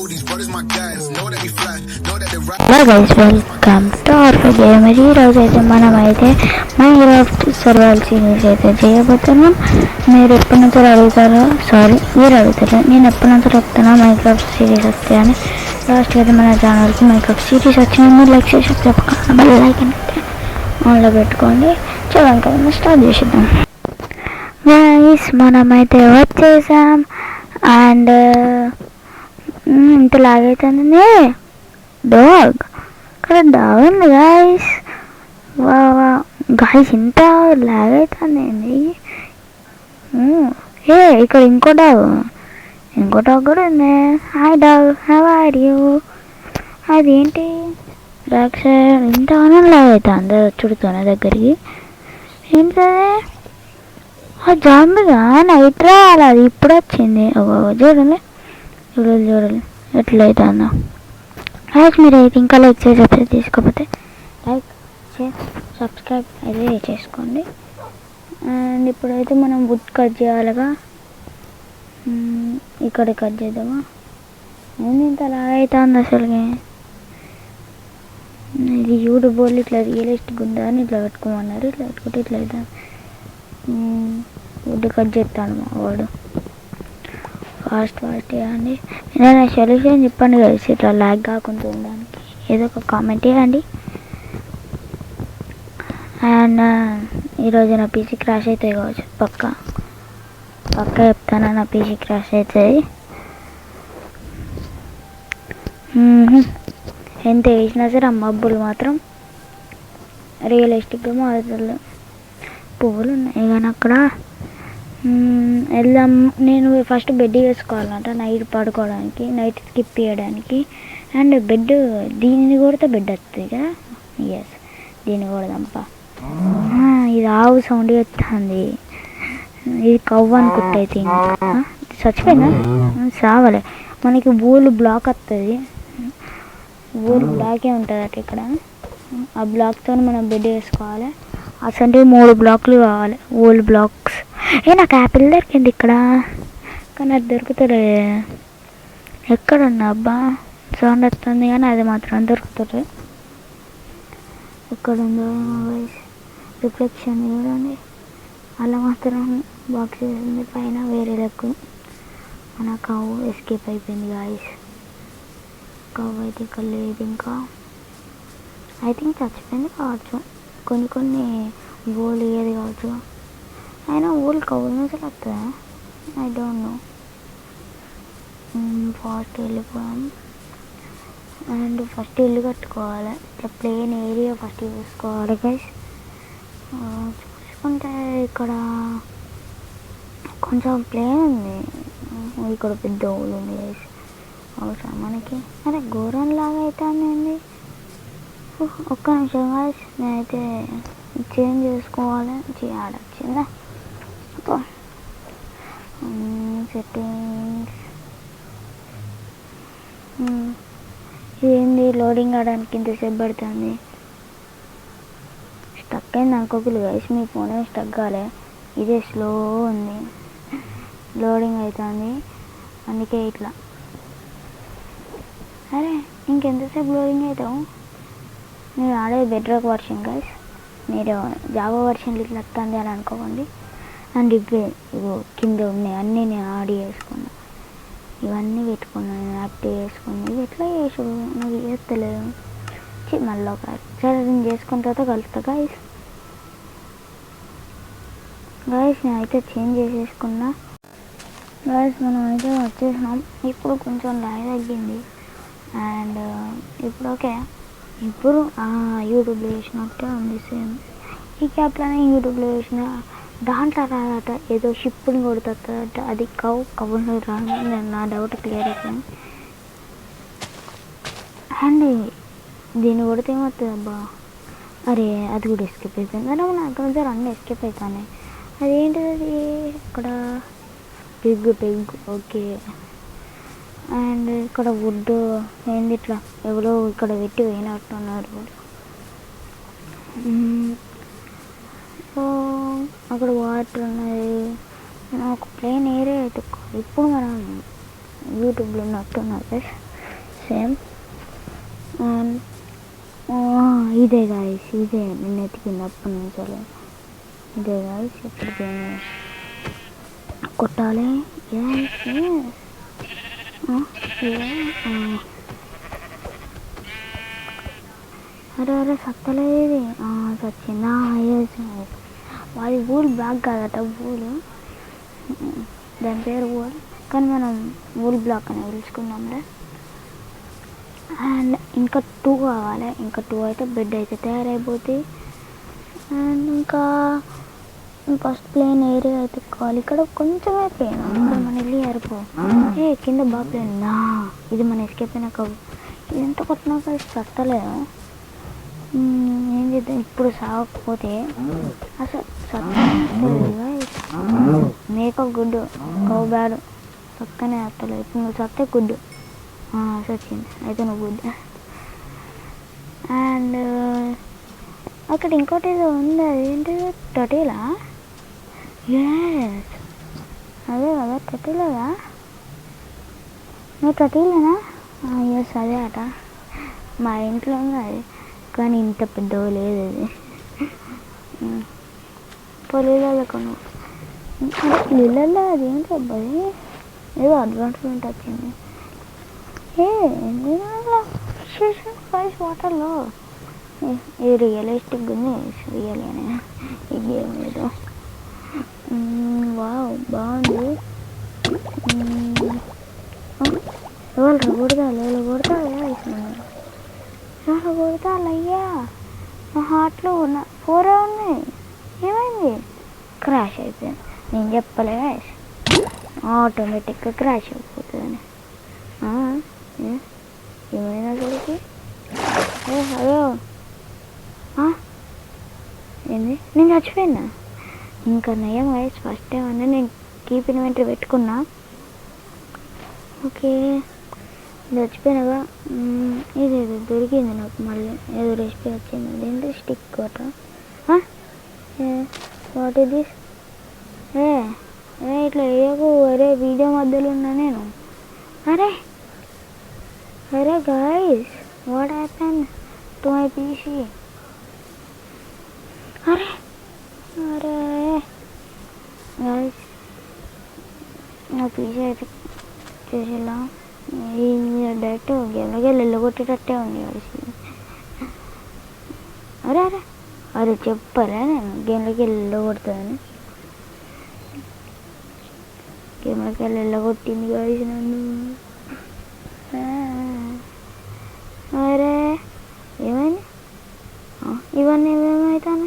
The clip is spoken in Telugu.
Hello guys, welcome to our gamer. ఈరోజు అయితే మనమైతే మైన్క్రాఫ్ట్ సర్వైవల్ సిరీస్ అయితే చేయబోతున్నాం. మీరు ఎప్పటి నుంచో అడుగుతారో, మీరు అడుగుతారు, నేను ఎప్పటి నుంచో చెప్తున్నా మైన్క్రాఫ్ట్ సిరీస్ వస్తాయని. లాస్ట్ అయితే మన ఛానల్కి మైన్క్రాఫ్ట్ సిరీస్ వచ్చింది. మీరు లైక్ చేసి చెప్పకుండా మళ్ళీ లైక్ అయితే ఆన్లో పెట్టుకోండి. చూడండి కదా, స్టార్ట్ చేసేద్దాం. గైస్, మనమైతే వచ్చేసాం. అండ్ ఇంత లాగైతుంది డాగ్, ఇక్కడ డాగ్ ఉంది గాయస్. గాయస్, ఇంత లాగ్ అవుతుంది. ఇక్కడ ఇంకో డాగ్ కూడా ఉంది. Hi dog, how are you? అదేంటి బ్యాక్ సైడ్ ఇంతగానో లాగ్ అవుతుంది అందరు చుడుతున్నా దగ్గరికి. ఏంటది? ఆ జాంబిగా నైట్ రావాలి, అది ఇప్పుడు వచ్చింది. చూడండి ఎట్లయితే అన్నా. లైక్ మీరు అయితే ఇంకా లైక్ చేసి తీసుకోకపోతే లైక్ షేర్ సబ్స్క్రైబ్ అయితే చేసుకోండి. అండ్ ఇప్పుడైతే మనం వుడ్ కట్ చేయాలిగా, ఇక్కడ కట్ చేద్దామా? ఏంది ఇంత లాగ్ అవుతుంది అసలుకి? ఇది యూట్యూబ్ వాళ్ళు ఇట్లా రియలిస్టిక్ ఉందా అని ఇట్లా పెట్టుకోమన్నారు. ఇట్లా పెట్టుకుంటే ఇట్లా అవుతుంది. వుడ్ కట్ చేస్తాను మా వాడు. ఫాస్ట్ చేయండి. నేను సొల్యూషన్ చెప్పండి కదా, ఇట్లా లాగ్ కాకుండా ఉండడానికి ఏదో ఒక కామెంట్ చేయండి. అండ్ ఈరోజు నా పీసీ క్రాష్ అవుతాయి కావచ్చు, పక్క చెప్తాను. నా పీసీ క్రాష్ అవుతుంది. ఎంత వేసినా సరే ఆ మబ్బులు మాత్రం రియలిస్టిక్గా మారుతుంది. పువ్వులు ఉన్నాయి కానీ అక్కడ వెళ్దాం. నేను ఫస్ట్ బెడ్ వేసుకోవాలంట నైట్ పడుకోవడానికి, నైట్ స్కిప్ చేయడానికి. అండ్ బెడ్ దీనిని కొడితే బెడ్ వస్తుంది కదా. ఎస్, దీన్ని కొడదాంపా. ఇది ఆవు సౌండ్ వస్తుంది. ఇది కవ్వు అనుకుంటా. అయితే చచ్చిపోయిందా? సావలే. మనకి ఊళ్ళు బ్లాక్ వస్తుంది. ఊళ్ళు బ్లాకే ఉంటుంది అట ఇక్కడ. ఆ బ్లాక్తో మనం బెడ్ వేసుకోవాలి. అసలు 3 బ్లాక్లు కావాలి, ఓల్డ్ బ్లాక్స్. నాకు యాపిల్ దొరికింది ఇక్కడ, కానీ అది దొరుకుతుంది. ఎక్కడున్నా అబ్బా? సౌండ్ వస్తుంది కానీ అది మాత్రం దొరుకుతుంది. ఎక్కడుందో రిఫ్లెక్షన్ చూడండి, అలా మాత్రం బాక్స్ వేసింది పైన వేరే లెక్క. మన కవ్వు ఎస్కేప్ అయిపోయింది గాయస్. కవ్వు అయితే ఇక్కడ లేదు ఇంకా. ఐ థింక్ చచ్చిపోయింది కావచ్చు. కొన్ని ఊళ్ళు ఏది కావచ్చు. అయినా ఊళ్ళు కవ్వు నుంచి వస్తుందా? I don't know. ఫాస్ట్ వెళ్ళిపోయాం. అండ్ ఫస్ట్ ఇల్లు కట్టుకోవాలి. ఇట్లా ప్లేన్ ఏరియా ఫస్ట్ చూసుకోవాలి గైస్. చూసుకుంటే ఇక్కడ కొంచెం ప్లేన్ ఉంది. ఇక్కడ పెద్ద ఊళ్ళు ఉంది గైస్. అవసరం మనకి. అరే ఘోరం లాగా అవుతుంది. ఒక్క నిమిషం గైస్, నేనైతే చేంజ్ చేసుకోవాలి. ఆడొచ్చిందా? సెట్టింగ్స్. ఇదేంది లోడింగ్ అవడానికి ఇంతసేపు పడుతుంది? స్టక్ అయింది అనుకోకూడదు గైస్. మీ ఫోన్ స్టక్ కాలే, ఇదే స్లో ఉంది. లోడింగ్ అవుతుంది అందుకే ఇట్లా. అరే ఇంకెంతసేపు లోడింగ్ అవుతావు? మీరు ఆడేది బెడ్రాక్ వర్షన్ గైస్. మీరు జావా వర్షన్లు ఇట్లా వస్తుంది అని అనుకోకండి. అండ్ ఇవే ఇగో కింద ఉన్నాయి అన్నీ నేను ఆడి చేసుకున్నా. ఇవన్నీ పెట్టుకున్నాను, నేను యాక్టివ్ చేసుకున్నాను. ఇవి ఎట్లా చేసు నాకు చేస్తలేదు. మళ్ళీ ఒకసారి నేను చేసుకున్న తర్వాత కలుస్తా గైస్. నేనైతే చేంజ్ చేసేసుకున్నా గైస్. మనం అయితే వచ్చేసినాం. ఇప్పుడు కొంచెం లాగ్ తగ్గింది. అండ్ ఇప్పుడు ఓకే. ఇప్పుడు యూట్యూబ్లో వేసినట్టే ఉంది సేమ్. ఈ క్యాప్లోనే యూట్యూబ్లో వేసిన దాంట్లో రాదట, ఏదో షిప్ని కొడుతుందట. అది కవ్వులో రాను. నా డౌట్ క్లియర్ అయిపోయింది. అండ్ దీన్ని కొడితే ఏమవుతుంది అబ్బా? అరే అది కూడా ఎస్కేప్ అయిపోయింది. కానీ మనం అక్కడ నుంచి అన్నీ ఎస్కేప్ అవుతానే. అదేంటిది అది? ఇక్కడ పిగ్ ఓకే. అండ్ ఇక్కడ వుడ్ ఏంది ఇట్లా ఎవరో ఇక్కడ పెట్టి పోయినట్టున్నారు. సో అక్కడ వాటర్ ఉన్నాయి. ఒక ప్లేన్ ఏరియా అయితే ఇప్పుడు మనం యూట్యూబ్లో ఉన్నట్టున్నారు. సేమ్. అండ్ ఇదే గాయస్, ఇదే నేను ఎతికినప్పటి నుంచి ఇదే గాయస్. ఇప్పుడు దీన్ని కొట్టాలి. అరే అరే సత్తలేదు. సచ్చిందా? అది వూల్ బ్లాక్ కాదట, వూలు దాని పేరు వూల్, కానీ మనం వూల్ బ్లాక్ అని పిలుచుకుందాంలే. అండ్ ఇంకా 2 కావాలి. ఇంకా 2 అయితే బెడ్ అయితే తయారైపోతుంది. అండ్ ఇంకా ఫస్ట్ ప్లేన్ ఏరియా అయితే కావాలి. ఇక్కడ కొంచెమే ప్లేన్, ఇక్కడ మన ఇల్లు ఏరిపో. కింద బాగా ప్లేన్. ఇది మన ఎస్కేప్ అయినాక ఇదంతా కొట్టినాక సత్తలేదు. ఏం చేద్దాం ఇప్పుడు? సాగకపోతే అసలు సత్తలేదుగా. మేకప్ గుడ్డు, కౌ బ్యాడ్ సత్తనే వస్తలేదు. ఇప్పుడు నువ్వు సత్తే గుడ్డు వచ్చింది, అయితే నువ్వు గుడ్డు. అండ్ అక్కడ ఇంకోటి ఏదో ఉంది, అదేంటిది? టొటీలా? ఎస్, అదే కదా టొటీలేదా? నువ్వు టొటీలేనా? ఎస్ అదే అట. మా ఇంట్లో ఉంది అది, కానీ ఇంత పెద్దగా లేదు అది. పొలీలలో కొను నీళ్ళల్లో అదేంటి అబ్బాయి, ఏదో అడ్వాన్స్మెంట్ వచ్చింది. ఫైస్ వాటర్లో ఇది రియలిస్టిక్ ఉంది. రియల్గానే ఈ గేమ్ ఏదో వావ్ బాగుంది. ఎవరు కొడతారు? ఎవరు కొడతారు అయ్యా? మా హార్ట్లో ఉన్న 4 ఉన్నాయి. ఏమైంది? క్రాష్ అయిపోయింది. నేను చెప్పలే, ఆటోమేటిక్గా క్రాష్ అయిపోతుందని. ఏమైనా అసలుకి? హలో, ఏంది? నేను చచ్చిపోయినా? ఇంకా నయం వయసు ఫస్ట్ టైం అన్నా నేను కీప్ ఇన్వెంటరీ పెట్టుకున్నా. ఓకే, చచ్చిపోయినాగా. ఇదేదో దొరికింది నాకు, మళ్ళీ ఏదో రెసిపీ వచ్చింది. అదేంటి? Stick water. What is this? ఇట్లా వేయకు. అరే వీడియో మధ్యలో ఉన్నా నేను. అరే guys, what happen to my PC? అరే గాయస్, నా పీసీ అయితే చేసేలా డైరెక్ట్ గేమ్లోకి వెళ్ళగొట్టేటట్టే ఉంది కలిసి. అరే చెప్పలే నేను గేమ్లోకి వెళ్ళగొడుతుందని. గేమ్లోకి వెళ్ళగొట్టింది కలిసి నన్ను. అరే ఏమైంది? ఇవన్నీ ఏమవుతాను?